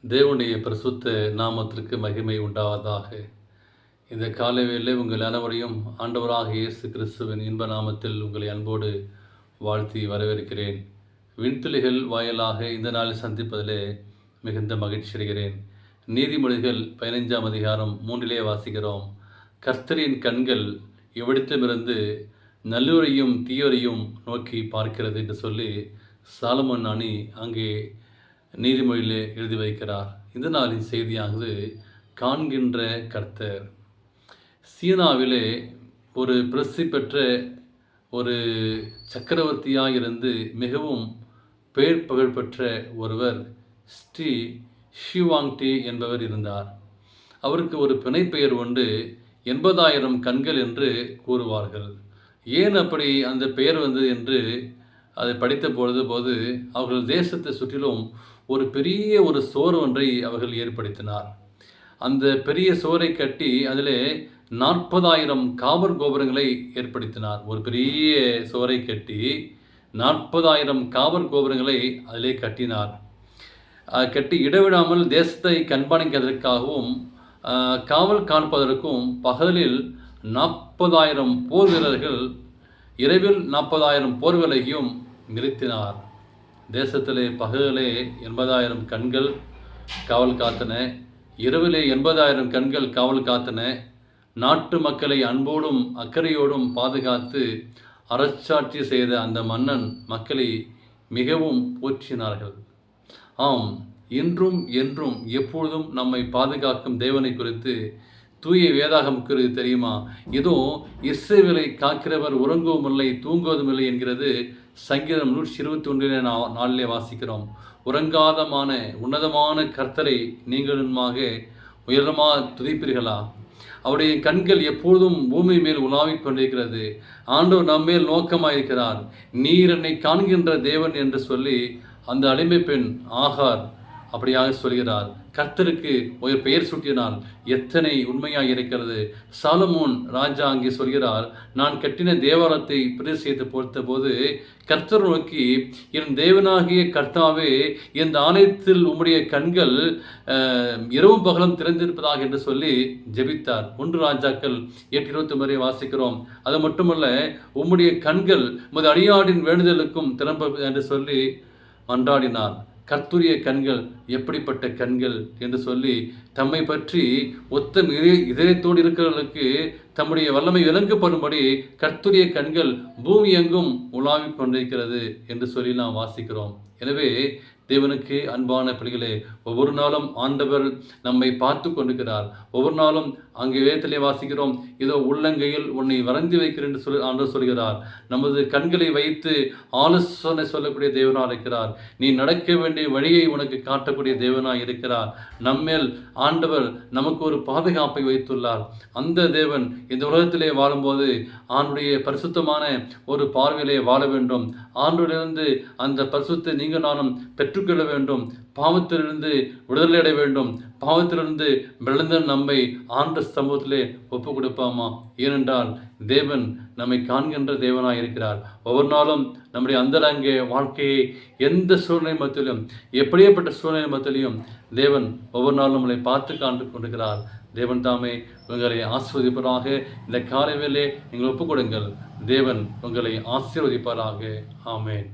தேவனுடைய பரிசுத்த நாமத்திற்கு மகிமை உண்டாவதாக. இந்த காலை வேளையிலே உங்கள் அனைவரையும் ஆண்டவராக இயேசு கிறிஸ்துவின் இன்ப நாமத்தில் உங்களை அன்போடு வாழ்த்தி வரவேற்கிறேன். விண்துளிகள் வாயிலாக இந்த நாளில் சந்திப்பதிலே மிகுந்த மகிழ்ச்சி அடைகிறேன். நீதிமொழிகள் 15ஆம் அதிகாரம் 3 வாசிக்கிறோம். கர்த்தரின் கண்கள் எவ்விடத்திலிருந்து நல்லோரையும் தீயோரையும் நோக்கி பார்க்கிறது என்று சொல்லி சாலமோன் ஞானி அங்கே நீதிமொழியிலே எழுதி வைக்கிறார். இந்த நாளின் செய்தியானது காண்கின்ற கர்த்தர். சீனாவிலே ஒரு பிரசித்தி பெற்ற ஒரு சக்கரவர்த்தியாக இருந்து மிகவும் பெயர் புகழ்பெற்ற ஒருவர் ஸ்ரீ ஷிவாங்டி என்பவர் இருந்தார். அவருக்கு ஒரு பிணைப்பெயர் உண்டு, 80,000 கண்கள் என்று கூறுவார்கள். ஏன் அப்படி அந்த பெயர் வந்தது என்று அதை படித்த போது அவர்கள் தேசத்தை சுற்றிலும் ஒரு பெரிய சுவர் ஒன்றை அவர்கள் ஏற்படுத்தினார். அந்த பெரிய சுவரை கட்டி அதில் 40,000 காவல் கோபுரங்களை ஏற்படுத்தினார். ஒரு பெரிய சுவரை கட்டி 40,000 காவல் கோபுரங்களை அதிலே கட்டினார். கட்டி இடைவிடாமல் தேசத்தை கண்காணிப்பதற்காகவும் காவல் காண்பதற்கும் பகலில் 40,000 போர் வீரர்கள், இரவில் 40,000 போர் வீரர்களையும் நிறுத்தினார். தேசத்திலே பகலிலே 80,000 கண்கள் காவல் காத்தன, இரவிலே 80,000 கண்கள் காவல் காத்தன. நாட்டு மக்களை அன்போடும் அக்கறையோடும் பாதுகாத்து அரசாட்சி செய்த அந்த மன்னன் மக்களை மிகவும் போற்றினார்கள். ஆம், இன்றும் என்றும் எப்பொழுதும் நம்மை பாதுகாக்கும் தேவனை குறித்து தூய வேதாகம் குறித்து தெரியுமா? இதோ இஸ்ரவேலை காக்கிறவர் உறங்கவும் இல்லை தூங்குவதும் இல்லை என்கிறது சங்கீதம் 121 வாசிக்கிறோம். உறங்காதமான உன்னதமான கர்த்தரை நீங்களுமாக உயரமாக துதிப்பீர்களா? அவருடைய கண்கள் எப்பொழுதும் பூமி மேல் உலாவிக் கொண்டிருக்கிறது. ஆண்டவர் நம்மேல் நோக்கமாயிருக்கிறார். நீர் என்னை காண்கின்ற தேவன் என்று சொல்லி அந்த அடிமை பெண் ஆகார் அப்படியாக சொல்கிறார். கர்த்தருக்கு ஒரு பெயர் சூட்டினால் எத்தனை உண்மையாக இருக்கிறது. சாலமோன் ராஜா அங்கே சொல்கிறார், நான் கட்டின தேவாலயத்தை பிரதிஷ்டைத்து பொறுத்த போது கர்த்தர் நோக்கி, என் தேவனாகிய கர்த்தாவே, இந்த ஆலயத்தில் உம்முடைய கண்கள் இரவும் பகலும் திறந்திருப்பதாக என்று சொல்லி ஜெபித்தார். 1 ராஜாக்கள் 8:29 வாசிக்கிறோம். அது மட்டுமல்ல, உம்முடைய கண்கள் உமது அடியாடின் வேண்டுதலுக்கும் திறம்ப என்று சொல்லி மன்றாடினார். கர்த்தருடைய கண்கள் எப்படிப்பட்ட கண்கள் என்று சொல்லி தம்மை பற்றி ஒத்த இதயத்தோடு இருக்கிறவர்களுக்கு தம்முடைய வல்லமை விளங்கப்படும்படி கர்த்தருடைய கண்கள் பூமி எங்கும் உலாவிக் கொண்டிருக்கிறது என்று சொல்லி நாம் வாசிக்கிறோம். எனவே தேவனுக்கு அன்பான பிள்ளைகளே, ஒவ்வொரு நாளும் ஆண்டவர் நம்மை பார்த்து கொண்டிருக்கிறார். ஒவ்வொரு நாளும் அங்கே வேதத்திலே வாசிக்கிறோம், இதோ உள்ளங்கையில் உன்னை வரைந்து வைக்கிறேன் என்று சொல்லி ஆண்டவர் சொல்கிறார். நமது கண்களை வைத்து ஆலோசனை சொல்லக்கூடிய தேவனாக இருக்கிறார். நீ நடக்க வேண்டிய வழியை உனக்கு காட்டக்கூடிய தேவனாக இருக்கிறார். நம்மேல் ஆண்டவர் நமக்கு ஒரு பாதுகாப்பை வைத்துள்ளார். அந்த தேவன் இந்த உலகத்திலே வாழும்போது ஆண்டுடைய பரிசுத்தமான ஒரு பார்வையிலே வாழ வேண்டும். ஆண்டவரிலிருந்து அந்த பரிசுத்தை நீங்க நானும் பெற்றுக்கொள்ள வேண்டும். பாவத்திலிருந்து விடுதலை அடைய வேண்டும். பாவத்திலிருந்து விழுந்த நம்மை ஆண்ட சமூகத்திலே ஒப்பு கொடுப்பாமா? ஏனென்றால் தேவன் நம்மை காண்கின்ற தேவனாக இருக்கிறார். ஒவ்வொரு நாளும் நம்முடைய அந்தரங்க வாழ்க்கையை எந்த சூழ்நிலை மத்தியிலும், எப்படியேப்பட்ட சூழ்நிலை மத்தியிலும் தேவன் ஒவ்வொரு நாளும் நம்மளை பார்த்து காண்டு கொண்டிருக்கிறார். தேவன் தாமே உங்களை ஆசீர்வதிப்பதாக. இந்த காலை வேளையிலே நீங்கள் ஒப்புக் கொடுங்கள். தேவன் உங்களை ஆசீர்வதிப்பாராக. ஆமென்.